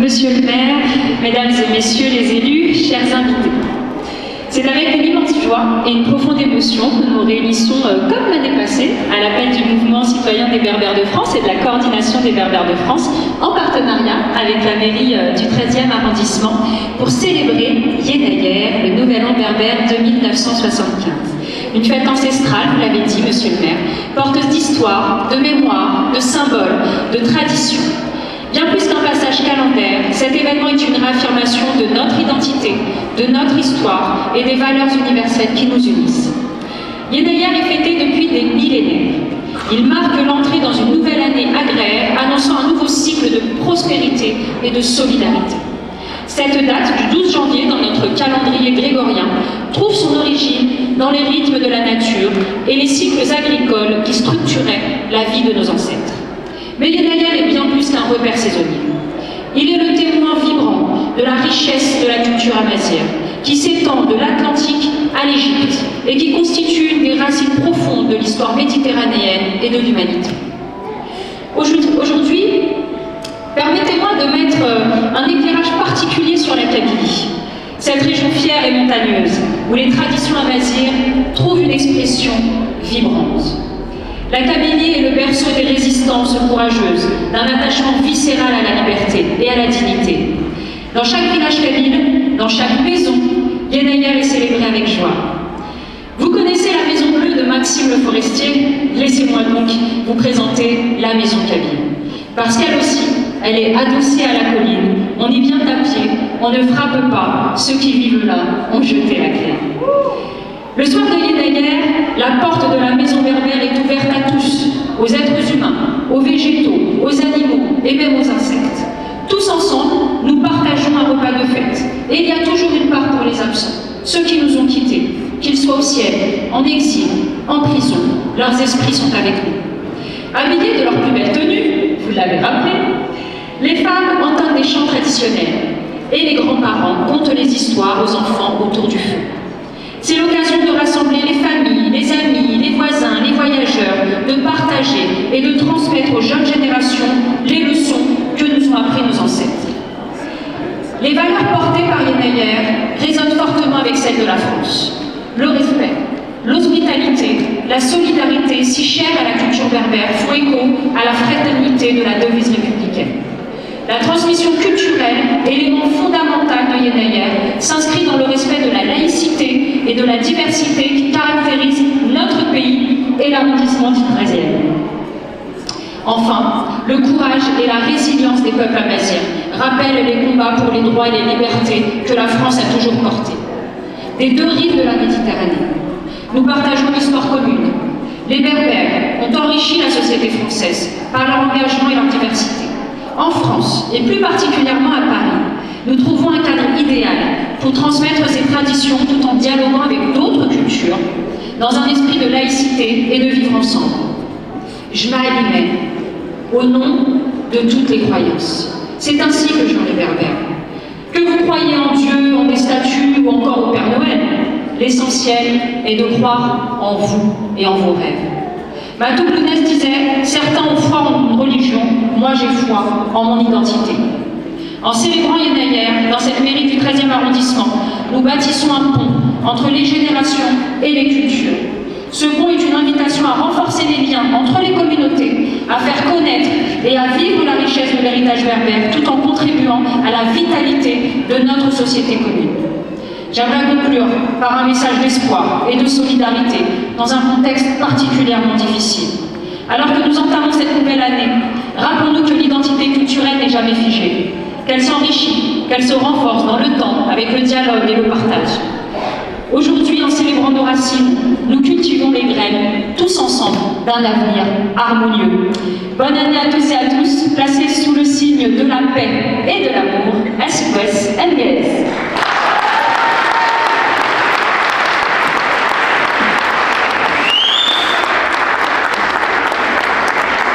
Monsieur le maire, mesdames et messieurs les élus, chers invités. C'est avec une immense joie et une profonde émotion que nous nous réunissons, comme l'année passée, à l'appel du mouvement citoyen des Berbères de France et de la coordination des Berbères de France, en partenariat avec la mairie du 13e arrondissement, pour célébrer Yenayer, le Nouvel An berbère de 1975. Une fête ancestrale, vous l'avez dit, monsieur le maire, porteuse d'histoire, de mémoire, de symboles, de traditions. Bien plus qu'un passage calendaire, cet événement est une réaffirmation de notre identité, de notre histoire et des valeurs universelles qui nous unissent. Yenayer est fêté depuis des millénaires. Il marque l'entrée dans une nouvelle année agraire, annonçant un nouveau cycle de prospérité et de solidarité. Cette date du 12 janvier dans notre calendrier grégorien trouve son origine dans les rythmes de la nature et les cycles agricoles qui structuraient la vie de nos ancêtres. Mais Yenayer est bien plus qu'un repère saisonnier. Il est le témoin vibrant de la richesse de la culture amazière, qui s'étend de l'Atlantique à l'Égypte et qui constitue une des racines profondes de l'histoire méditerranéenne et de l'humanité. Aujourd'hui, permettez-moi de mettre un éclairage particulier sur la Kabylie, cette région fière et montagneuse, où les traditions amazières trouvent une expression vibrante. La Kabylie est le berceau des résistances courageuses, d'un attachement viscéral à la liberté et à la dignité. Dans chaque village kabyle, dans chaque maison, Yenayer est célébré avec joie. Vous connaissez la maison bleue de Maxime Le Forestier? Laissez-moi donc vous présenter la maison kabyle. Parce qu'elle aussi, elle est adossée à la colline, on y vient à pied, on ne frappe pas, ceux qui vivent là ont jeté la clé. Le soir de Yenayer, la porte de la maison berbère est ouverte à tous, aux êtres humains, aux végétaux, aux animaux et même aux insectes. Tous ensemble, nous partageons un repas de fête. Et il y a toujours une part pour les absents, ceux qui nous ont quittés, qu'ils soient au ciel, en exil, en prison, leurs esprits sont avec nous. Habillés de leur plus belle tenue, vous l'avez rappelé, les femmes entament des chants traditionnels et les grands-parents content les histoires aux enfants autour du feu. C'est l'occasion de rassembler les familles, les amis, les voisins, les voyageurs, de partager et de transmettre aux jeunes générations les leçons que nous ont appris nos ancêtres. Les valeurs portées par Yenayer résonnent fortement avec celles de la France. Le respect, l'hospitalité, la solidarité si chère à la culture berbère font écho à la fraternité de la devise républicaine. La transmission culturelle, élément fondamental de Yenayer, s'inscrit dans le respect de la laïcité et de la diversité qui caractérise notre pays et l'arrondissement du 13e. Enfin, le courage et la résilience des peuples amaziens rappellent les combats pour les droits et les libertés que la France a toujours portés. Des deux rives de la Méditerranée, nous partageons l'histoire commune. Les Berbères ont enrichi la société française par leur engagement et leur diversité. En France, et plus particulièrement à Paris, nous trouvons un cadre idéal pour transmettre ces traditions tout en dialoguant avec d'autres cultures, dans un esprit de laïcité et de vivre ensemble. Jmaïlimé, au nom de toutes les croyances. C'est ainsi que je les Berbères. Que vous croyez en Dieu, en des statues ou encore au Père Noël, l'essentiel est de croire en vous et en vos rêves. Matou Lounès disait « Certains ont foi en une religion, moi j'ai foi en mon identité ». En célébrant Yenayer, dans cette mairie du 13e arrondissement, nous bâtissons un pont entre les générations et les cultures. Ce pont est une invitation à renforcer les liens entre les communautés, à faire connaître et à vivre la richesse de l'héritage berbère, tout en contribuant à la vitalité de notre société commune. J'aimerais conclure par un message d'espoir et de solidarité dans un contexte particulièrement difficile. Alors que nous entamons cette nouvelle année, rappelons-nous que l'identité culturelle n'est jamais figée, qu'elle s'enrichit, qu'elle se renforce dans le temps avec le dialogue et le partage. Aujourd'hui, en célébrant nos racines, nous cultivons les graines, tous ensemble, d'un avenir harmonieux. Bonne année à tous et à tous, placés sous le signe de la paix et